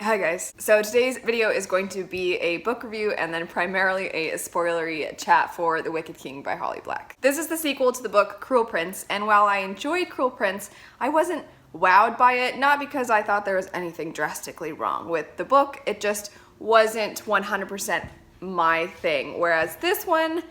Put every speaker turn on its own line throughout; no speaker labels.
Hi guys. So today's video is going to be a book review and then primarily a spoilery chat for The Wicked King by Holly Black. This is the sequel to the book Cruel Prince, and while I enjoyed Cruel Prince, I wasn't wowed by it, not because I thought there was anything drastically wrong with the book, it just wasn't 100% my thing, whereas this one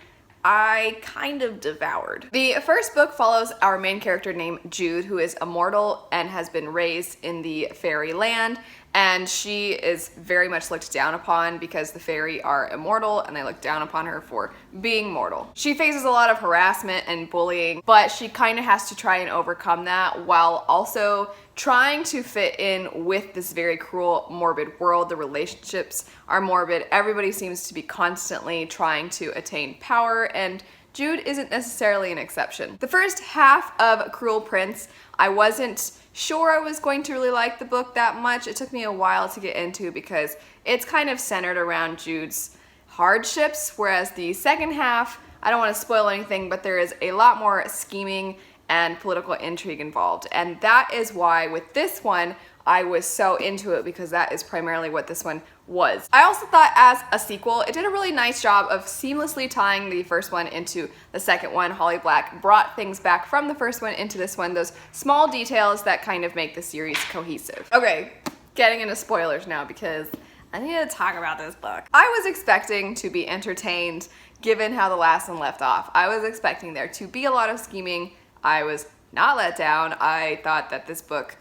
I kind of devoured. The first book follows our main character named Jude, who is immortal and has been raised in the fairy land, and she is very much looked down upon because the fairy are immortal and they look down upon her for being mortal. She faces a lot of harassment and bullying, but she kind of has to try and overcome that while also trying to fit in with this very cruel, morbid world. The relationships are morbid. Everybody seems to be constantly trying to attain power, and Jude isn't necessarily an exception. The first half of Cruel Prince, I wasn't sure I was going to really like the book that much. It took me a while to get into because it's kind of centered around Jude's hardships, whereas the second half, I don't want to spoil anything, but there is a lot more scheming and political intrigue involved. And that is why with this one, I was so into it, because that is primarily what this one was. I also thought as a sequel, it did a really nice job of seamlessly tying the first one into the second one. Holly Black brought things back from the first one into this one, those small details that kind of make the series cohesive. Okay, getting into spoilers now because I need to talk about this book. I was expecting to be entertained given how the last one left off. I was expecting there to be a lot of scheming. I was not let down. I thought that this book,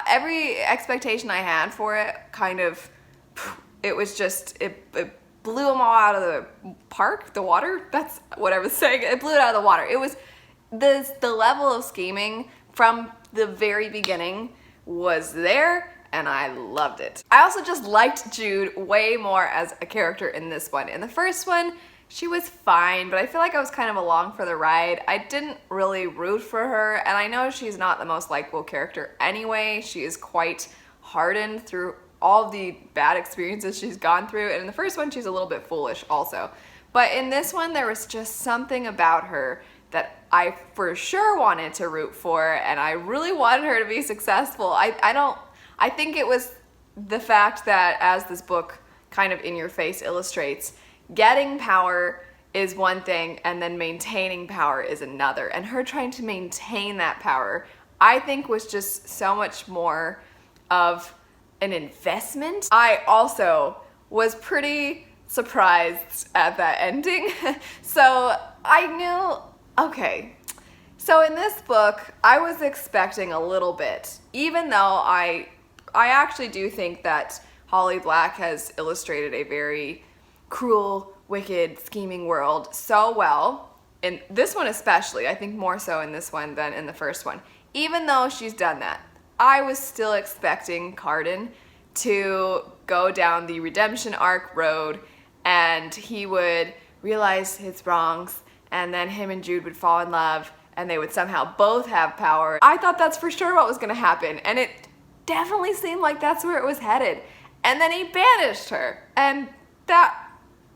every expectation I had for it, kind of, it was just, it blew them all out of the park, the water, that's what I was saying, it blew it out of the water. It was, the level of scheming from the very beginning was there, and I loved it. I also just liked Jude way more as a character in this one. In the first one, she was fine, but I feel like I was kind of along for the ride. I didn't really root for her, and I know she's not the most likable character anyway. She is quite hardened through all the bad experiences she's gone through, and in the first one, she's a little bit foolish also. But in this one, there was just something about her that I for sure wanted to root for, and I really wanted her to be successful. I think it was the fact that, as this book kind of in your face illustrates, getting power is one thing and then maintaining power is another. And her trying to maintain that power, I think, was just so much more of an investment. I also was pretty surprised at that ending. So I knew, okay. So in this book, I was expecting a little bit, even though I actually do think that Holly Black has illustrated a very cruel, wicked, scheming world so well. In this one especially, I think more so in this one than in the first one. Even though she's done that, I was still expecting Carden to go down the redemption arc road and he would realize his wrongs, and then him and Jude would fall in love and they would somehow both have power. I thought that's for sure what was gonna happen, and it definitely seemed like that's where it was headed. And then he banished her, and that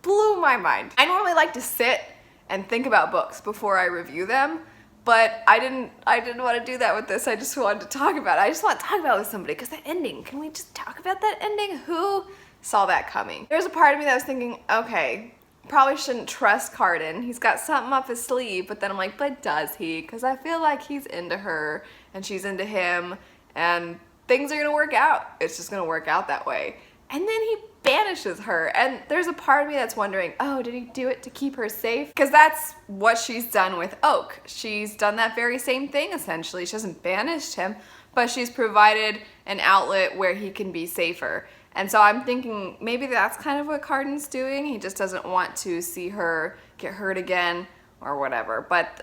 blew my mind. I normally like to sit and think about books before I review them, but I didn't want to do that with this. I just wanted to talk about it. I just want to talk about it with somebody, because that ending, can we just talk about that ending? Who saw that coming? There's a part of me that was thinking, okay, probably shouldn't trust Carden. He's got something up his sleeve, but then I'm like, but does he? Because I feel like he's into her and she's into him, and things are gonna work out. It's just gonna work out that way. And then he banishes her, and there's a part of me that's wondering, oh, did he do it to keep her safe? Because that's what she's done with Oak. She's done that very same thing, essentially. She hasn't banished him, but she's provided an outlet where he can be safer. And so I'm thinking maybe that's kind of what Carden's doing. He just doesn't want to see her get hurt again or whatever. But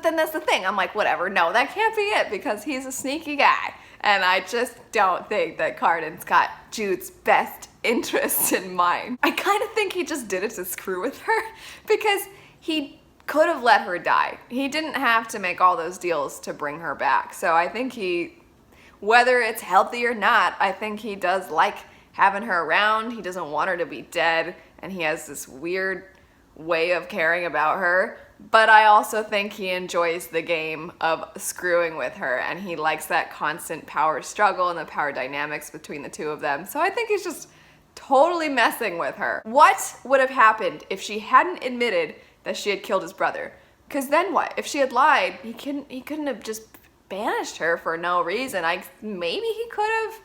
then that's the thing. I'm like, whatever. No, that can't be it, because he's a sneaky guy. And I just don't think that Carden's got Jude's best interests in mind. I kind of think he just did it to screw with her, because he could have let her die. He didn't have to make all those deals to bring her back. So I think he, whether it's healthy or not, I think he does like having her around. He doesn't want her to be dead, and he has this weird way of caring about her. but I also think he enjoys the game of screwing with her, and he likes that constant power struggle and the power dynamics between the two of them. So I think he's just totally messing with her. What would have happened if she hadn't admitted that she had killed his brother? Because then what? If she had lied, he couldn't have just banished her for no reason. Maybe he could have.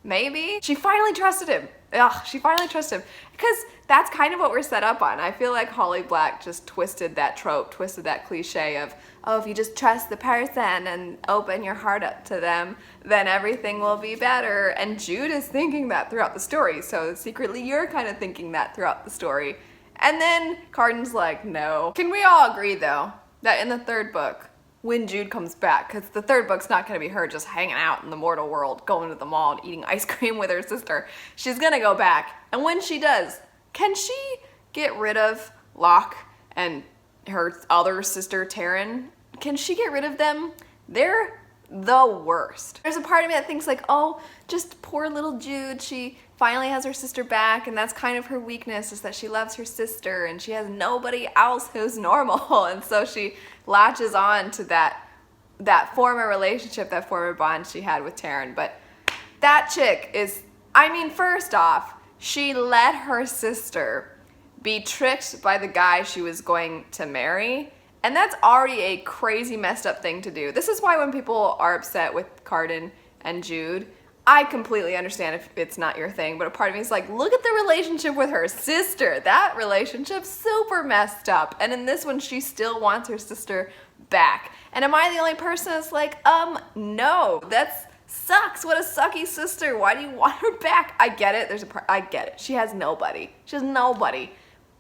Maybe. She finally trusted him. Ugh, she finally trusted him. Because that's kind of what we're set up on. I feel like Holly Black just twisted that trope, twisted that cliche of, oh, if you just trust the person and open your heart up to them, then everything will be better. And Jude is thinking that throughout the story. So secretly you're kind of thinking that throughout the story. And then Carden's like, no. Can we all agree, though, that in the third book, when Jude comes back, because the third book's not going to be her just hanging out in the mortal world, going to the mall and eating ice cream with her sister. She's going to go back. And when she does, can she get rid of Locke and her other sister, Taryn? Can she get rid of them? They're the worst. There's a part of me that thinks like, oh, just poor little Jude. She finally has her sister back, and that's kind of her weakness, is that she loves her sister and she has nobody else who's normal. And so she latches on to that former relationship, that former bond she had with Taryn. But that chick is, I mean, first off, she let her sister be tricked by the guy she was going to marry. And that's already a crazy messed up thing to do. This is why when people are upset with Carden and Jude, I completely understand if it's not your thing, but a part of me is like, look at the relationship with her sister. That relationship's super messed up. And in this one, she still wants her sister back. And am I the only person that's like, no, that sucks. What a sucky sister. Why do you want her back? I get it. I get it. She has nobody. She has nobody.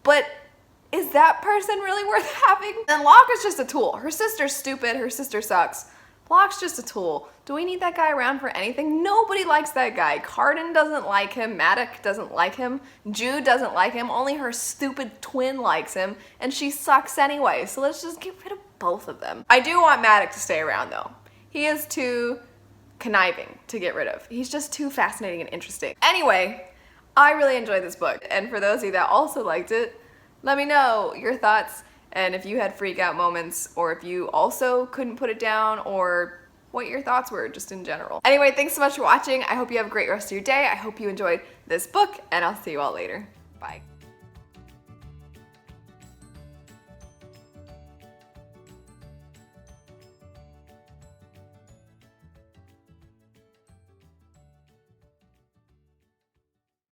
But is that person really worth having? And Locke is just a tool. Her sister's stupid. Her sister sucks. Locke's just a tool. Do we need that guy around for anything? Nobody likes that guy. Carden doesn't like him. Maddox doesn't like him. Jude doesn't like him. Only her stupid twin likes him. And she sucks anyway. So let's just get rid of both of them. I do want Maddox to stay around though. He is too conniving to get rid of. He's just too fascinating and interesting. Anyway, I really enjoyed this book. And for those of you that also liked it, let me know your thoughts. And if you had freak out moments, or if you also couldn't put it down, or what your thoughts were just in general. Anyway, thanks so much for watching. I hope you have a great rest of your day. I hope you enjoyed this book, and I'll see you all later. Bye.